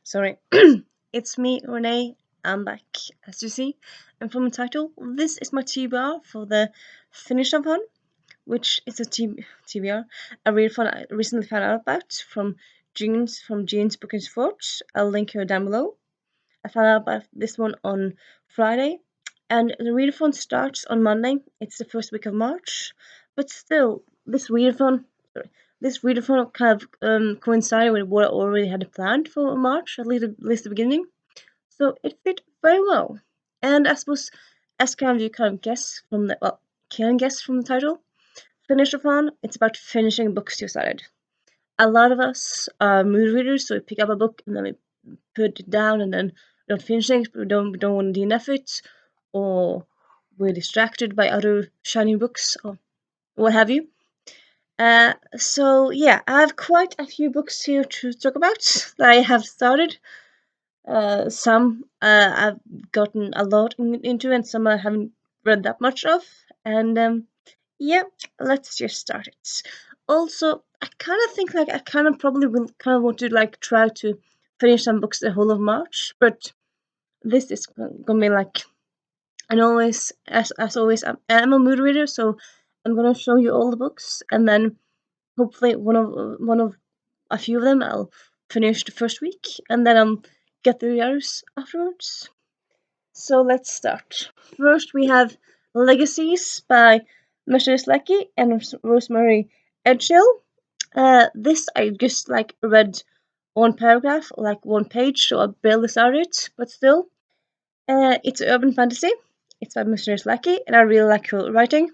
Sorry. It's me, Renee. I'm back, as you see. And from the title, this is my TBR for the Finishathon, which is a TBR I recently found out about from Jaden's Book and Sports. I'll link her down below. I found out about this one on Friday, and the readathon starts on Monday. It's the first week of March, but still, this readathon kind of coincided with what I already had planned for March, at least the beginning. So it fit very well. And I suppose, as you can guess from the title, Finishathon. It's about finishing books you started. A lot of us are mood readers, so we pick up a book and then we put it down and then we don't finish it. We don't want to DNF it, or we're distracted by other shiny books or what have you. So yeah, I have quite a few books here to talk about that I have started. Some I've gotten a lot into, and some I haven't read that much of. And yeah, let's just start it. Also, I kind of think I kind of probably will kind of want to try to finish some books the whole of March, but this is gonna be and always, as always, I'm a mood reader, so I'm gonna show you all the books, and then hopefully one of a few of them I'll finish the first week, and then I'll get the others afterwards. So let's start. First we have Legacies by Mr. Lecky and Rosemary Edgehill. This I just read one paragraph, one page, so I barely started, but still. It's urban fantasy. It's by Mr. Lecky, and I really like her writing.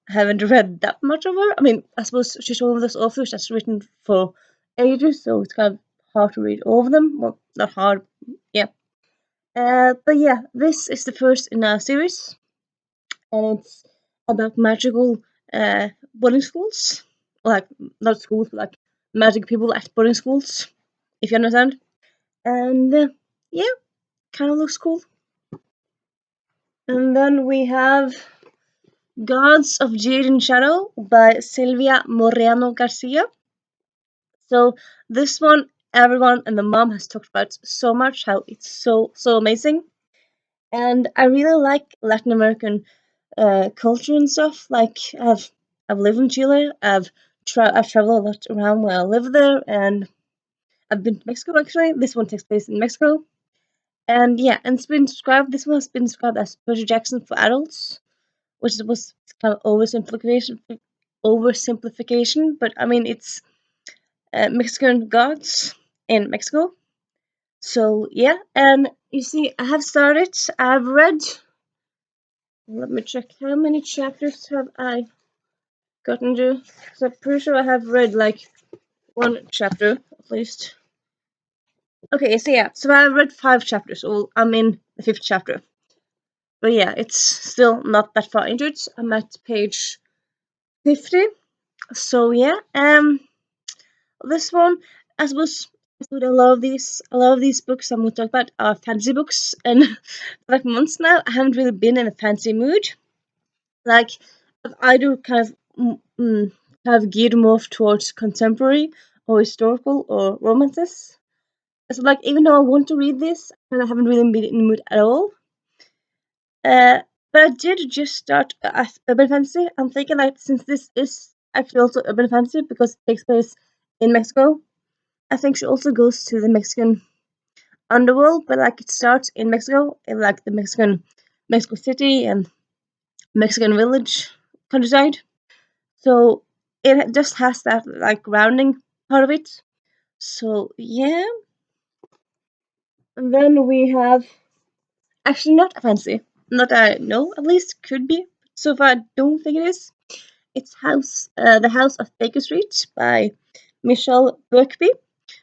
I haven't read that much of her. I mean, I suppose she's one of those authors that's written for ages, so it's kind of hard to read all of them. Well, not hard, yeah. But yeah, this is the first in a series, and it's about magical boarding schools. Not schools, but magic people at boarding schools, if you understand. And yeah, kind of looks cool. And then we have Gods of Jaden Shadow by Silvia Moreno Garcia. So this one, everyone and the mom has talked about so much, how it's so amazing. And I really like Latin American culture and stuff. I've lived in Chile. I've traveled a lot around where I live there, and I've been to Mexico actually. This one takes place in Mexico. And yeah, and this one has been described as Percy Jackson for adults, which was kind of oversimplification, but I mean it's Mexican gods in Mexico. So yeah, and you see, I have started. I've read. Let me check how many chapters have I gotten to. So I'm pretty sure I have read one chapter at least. Okay, so yeah, so I've read 5 chapters. So I'm in the 5th chapter. But yeah, it's still not that far into it. I'm at page 50. So yeah, this one, I suppose, with a lot of these books I'm going to talk about are fantasy books, and for months now I haven't really been in a fancy mood. I've either kind of geared more towards contemporary or historical or romances. So even though I want to read this, I kind of haven't really been in the mood at all. But I did just start urban fantasy. I'm thinking since this is actually also urban fantasy because it takes place in Mexico, I think she also goes to the Mexican underworld, but it starts in Mexico, in the Mexico City and Mexican village countryside. So it just has that grounding part of it. So yeah. And then we have actually not a fancy. Not that I know, at least could be. So far I don't think it is. It's The House of Baker Street by Michelle Birkby,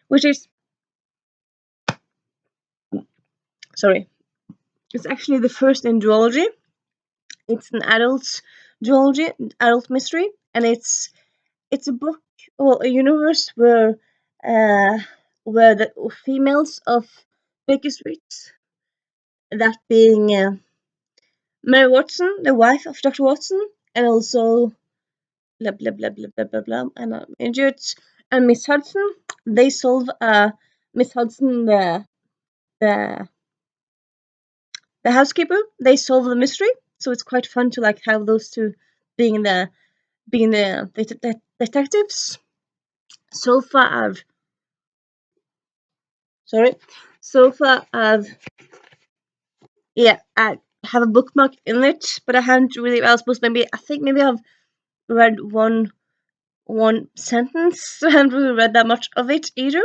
which is it's actually the first in duology. It's an adult duology, adult mystery, and it's a book or a universe where the females of Baker Street, that being Mary Watson, the wife of Dr. Watson, and also blah blah blah blah blah blah blah, and I'm injured, and Miss Hudson, they solve a Miss Hudson, the the housekeeper, they solve the mystery. So it's quite fun to like have those two being the detectives. So far, sorry. So far, I have a bookmark in it, but I haven't really. I was supposed maybe. I think maybe I've read one sentence. I haven't really read that much of it either.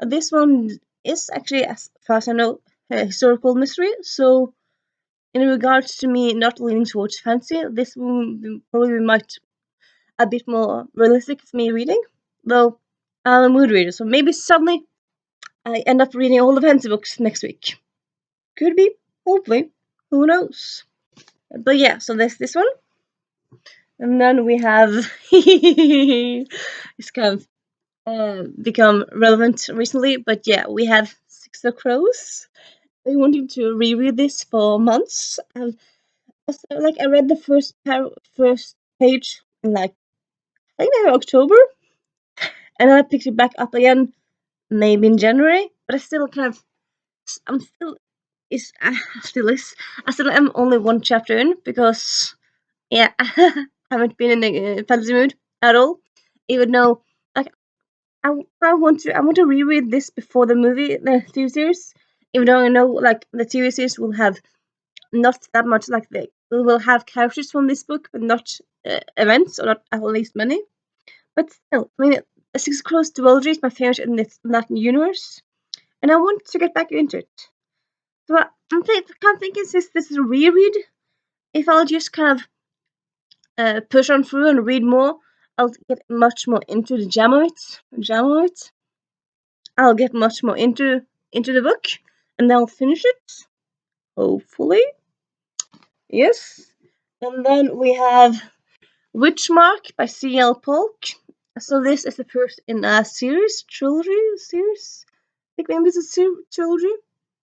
This one is actually, as far as I know, a historical mystery. So, in regards to me not leaning towards fancy, this one probably might a bit more realistic for me reading. Though I'm a mood reader, so maybe suddenly I end up reading all the fancy books next week. Could be, hopefully, who knows? But yeah, so there's this one, and then we have it's kind of become relevant recently. But yeah, we have Six of Crows. I wanted to reread this for months. Like I read the first page in like I think maybe October, and then I picked it back up again maybe in January. But I still kind of I'm still is still is I still am only one chapter in because yeah I haven't been in the fantasy mood at all. Even though like I want to reread this before the TV series. Even though I know like the TV series will have not that much like we will have characters from this book, but not events or not at least many. But still, I mean, Six Crows duology is my favorite in this Latin universe, and I want to get back into it. So I'm thinking since this is a reread, if I'll just kind of push on through and read more, I'll get much more into the jam of it. I'll get much more into the book, and I'll finish it. Hopefully, yes. And then we have Witchmark by C.L. Polk. So this is the first in a series. I think maybe it's a trilogy.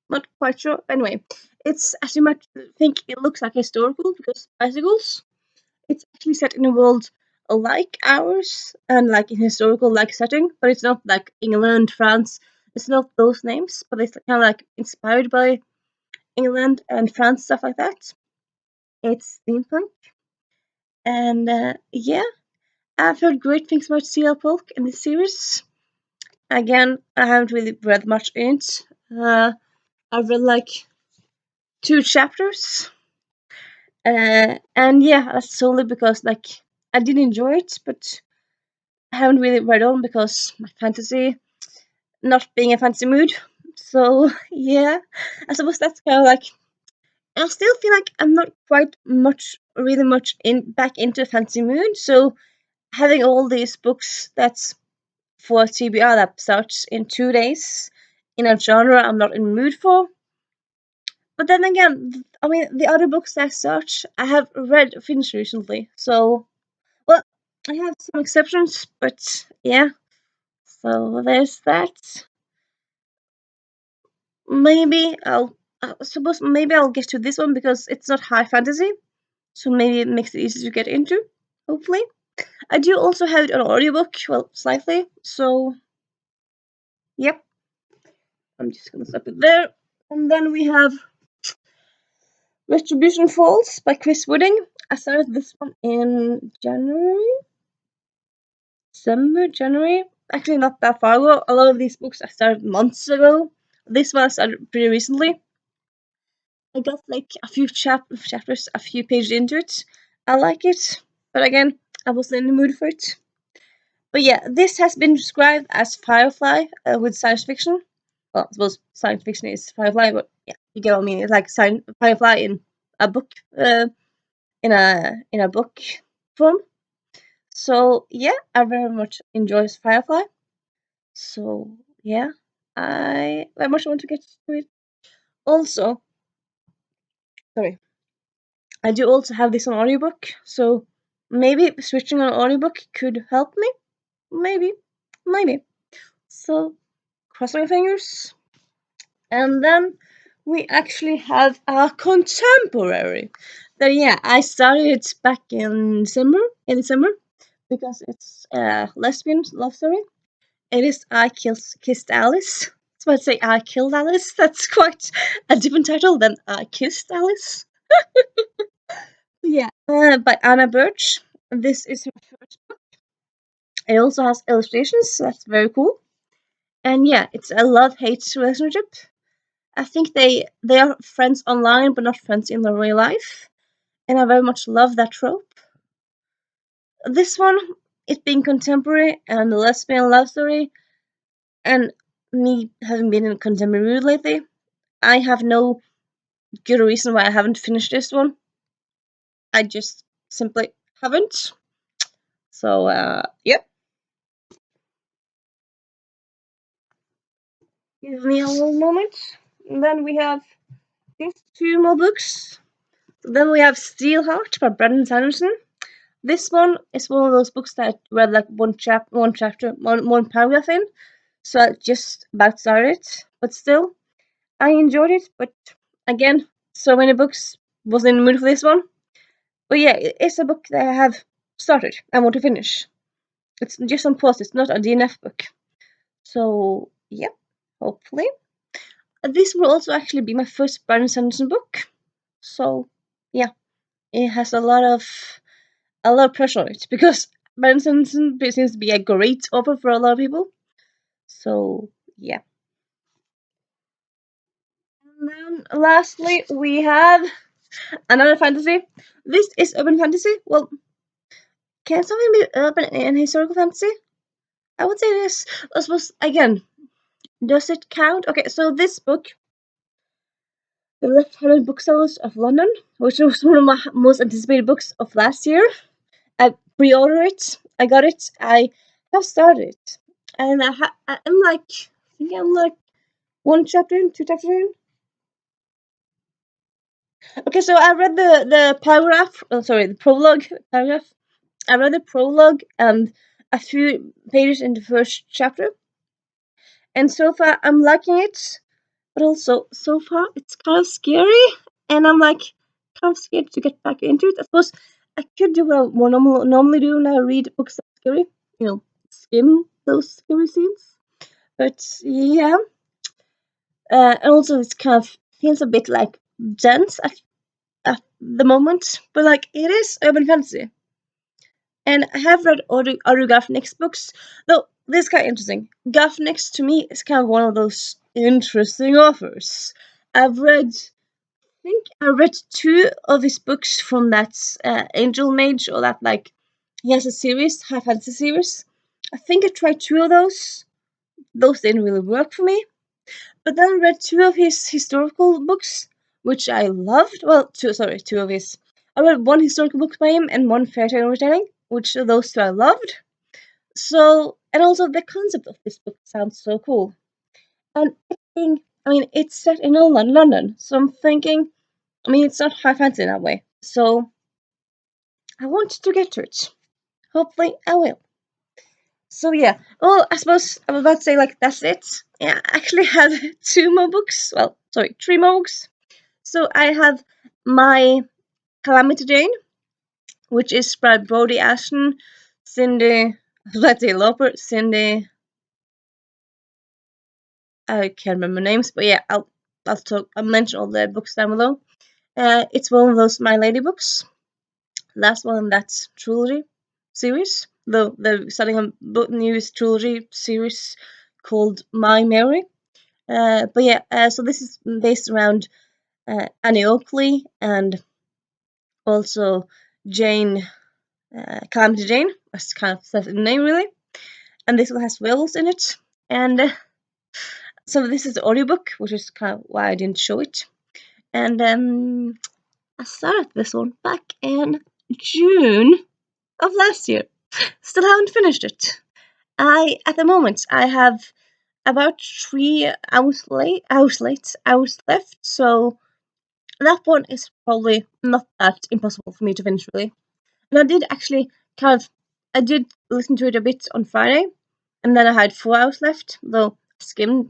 Not quite sure. Anyway, it's as you might think, it looks like historical because bicycles. It's actually set in a world like ours and like in historical like setting, but it's not like England, France. It's not those names, but it's kind of like inspired by England and France stuff like that. It's steampunk, and yeah, I've heard great things about C.L. Polk in this series. Again, I haven't really read much in it. I've read like 2 chapters, and yeah, that's solely because like I did enjoy it, but I haven't really read on because my fantasy not being a fantasy mood. So yeah, I suppose that's kind of like I still feel like I'm not quite really much in back into a fantasy mood. So having all these books that's for TBR that starts in 2 days in a genre I'm not in the mood for. But then again, I mean, the other books as such, I have read finished recently. So, well, I have some exceptions, but yeah. So there's that. Maybe I suppose maybe I'll get to this one because it's not high fantasy, so maybe it makes it easy to get into. Hopefully, I do also have it on audiobook, well, slightly. So, yep. I'm just gonna stop it there, and then we have Retribution Falls by Chris Wooding. I started this one in January. Actually, not that far ago. A lot of these books I started months ago. This one I started pretty recently. I got like a few chapters, a few pages into it. I like it, but again, I wasn't in the mood for it. But yeah, this has been described as Firefly with science fiction. Well, I suppose science fiction is Firefly, but yeah, you get what I mean. It's like Firefly in a book, in a book form. So yeah, I very much enjoy Firefly. So yeah, I very much want to get to it. Also, sorry, I do also have this on audiobook, so maybe switching on audiobook could help me. Maybe, maybe. So cross my fingers. And then we actually have a contemporary that yeah I started back in December because it's a lesbian love story. It is I Kissed Alice. about to say I Killed Alice. That's quite a different title than I Kissed Alice. Yeah, by Anna Birch. This is her first book. It also has illustrations, so that's very cool. And yeah, it's a love-hate relationship. I think they are friends online, but not friends in the real life. And I very much love that trope. This one, it being contemporary and a lesbian love story, and me having been in a contemporary mood lately, I have no good reason why I haven't finished this one. I just simply haven't. So, yep. Give me a little moment. And then we have these two more books. Then we have Steelheart by Brandon Sanderson. This one is one of those books that I read like one chapter, one paragraph in. So I just about started it. But still, I enjoyed it. But again, so many books. Wasn't in the mood for this one. But yeah, it's a book that I have started. I want to finish. It's just on pause. It's not a DNF book. So yeah, hopefully. This will also actually be my first Brandon Sanderson book. So yeah, it has a lot of pressure on it because Brandon Sanderson seems to be a great author for a lot of people. So yeah. And then lastly we have another fantasy. This is urban fantasy. Well, can something be urban and historical fantasy? I would say it is. I suppose again, does it count? Okay, so this book, The Left-Handed Booksellers of London, which was one of my most anticipated books of last year. I pre-ordered it. I got it. I have started it, and I'm like, I think I'm like one chapter in, two chapters in. Okay, so I read the paragraph. Oh, sorry, the prologue paragraph. I read the prologue and a few pages in the first chapter, and so far I'm liking it. But also, so far it's kind of scary, and I'm like kind of scared to get back into it. I suppose I could do what I more normally do when I read books that are scary. You know, skim those scary scenes. But yeah, and also it kind of feels a bit like dense at the moment, but like it is urban fantasy. And I have read other Gaffney's books, though this is kind of interesting. Gaffney's to me is kind of one of those interesting authors. I think I read two of his books from that Angel Mage, or that like he has a series, high fantasy series. I think I tried two of those. Those didn't really work for me. But then I read two of his historical books, which I loved. Well, two of his. I read one historical book by him and one fairy tale retelling, which those two I loved. So, and also the concept of this book sounds so cool. And I mean, it's set in London, so I'm thinking, I mean, it's not high fantasy in that way. So, I want to get to it. Hopefully, I will. So yeah, well, I suppose I was about to say like that's it. Yeah, I actually have two more books. Well, sorry, three more books. So I have my Calamity Jane, which is by Brody Ashton, Cindy, let's say Lauper, Cindy. I can't remember names, but yeah, I'll mention all the books down below. It's one of those My Lady books. Last one in that trilogy series. Though they're starting a new trilogy series called My Mary. But yeah, so this is based around Annie Oakley and also Jane, Calamity Jane, as kind of says in the name really. And this one has werewolves in it. And so this is the audiobook, which is kind of why I didn't show it. And I started this one back in June of last year. Still haven't finished it. At the moment, I have about 3 hours left, so that one is probably not that impossible for me to finish, really. And I did actually I did listen to it a bit on Friday, and then I had 4 hours left, though I skimmed a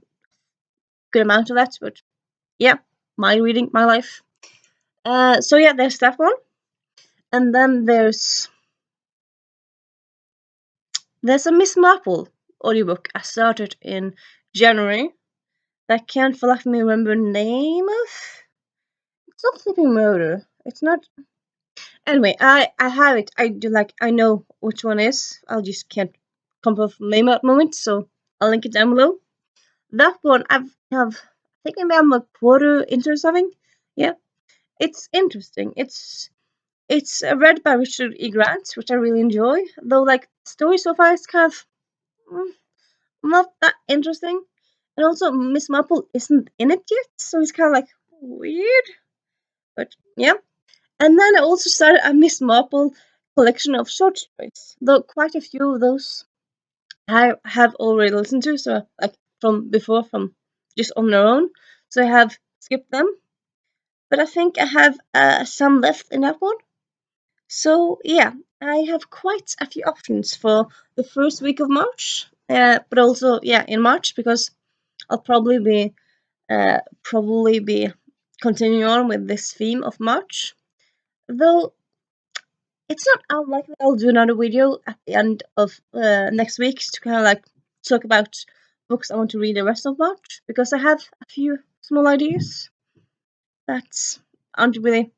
good amount of that, but yeah, my reading, my life. So yeah, there's that one. And then there's a Miss Marple audiobook I started in January, that I can't for life of me remember the name of. It's not Sleeping Murder. It's not. Anyway, I have it. I know which one is. I just can't come up with the name at the moment, so I'll link it down below. That one I think maybe I'm a quarter into or something. Yeah, it's interesting. It's read by Richard E. Grant, which I really enjoy. Though, like, story so far is kind of not that interesting. And also, Miss Marple isn't in it yet, so it's kind of like weird. But yeah. And then I also started a Miss Marple collection of short stories, though quite a few of those I have already listened to, so like from before, from just on their own. So I have skipped them, but I think I have some left in that one. So yeah, I have quite a few options for the first week of March, but also yeah in March because I'll probably be continuing on with this theme of March. Though it's not unlikely I'll do another video at the end of next week to kind of like talk about books I want to read the rest of March because I have a few small ideas that aren't really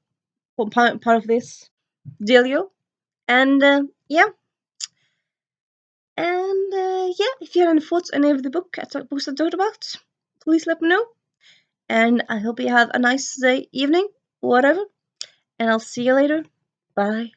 part of this dealio. And yeah, and yeah, if you have any thoughts on any of the books I talked about, please let me know. And I hope you have a nice day, evening, whatever. And I'll see you later. Bye.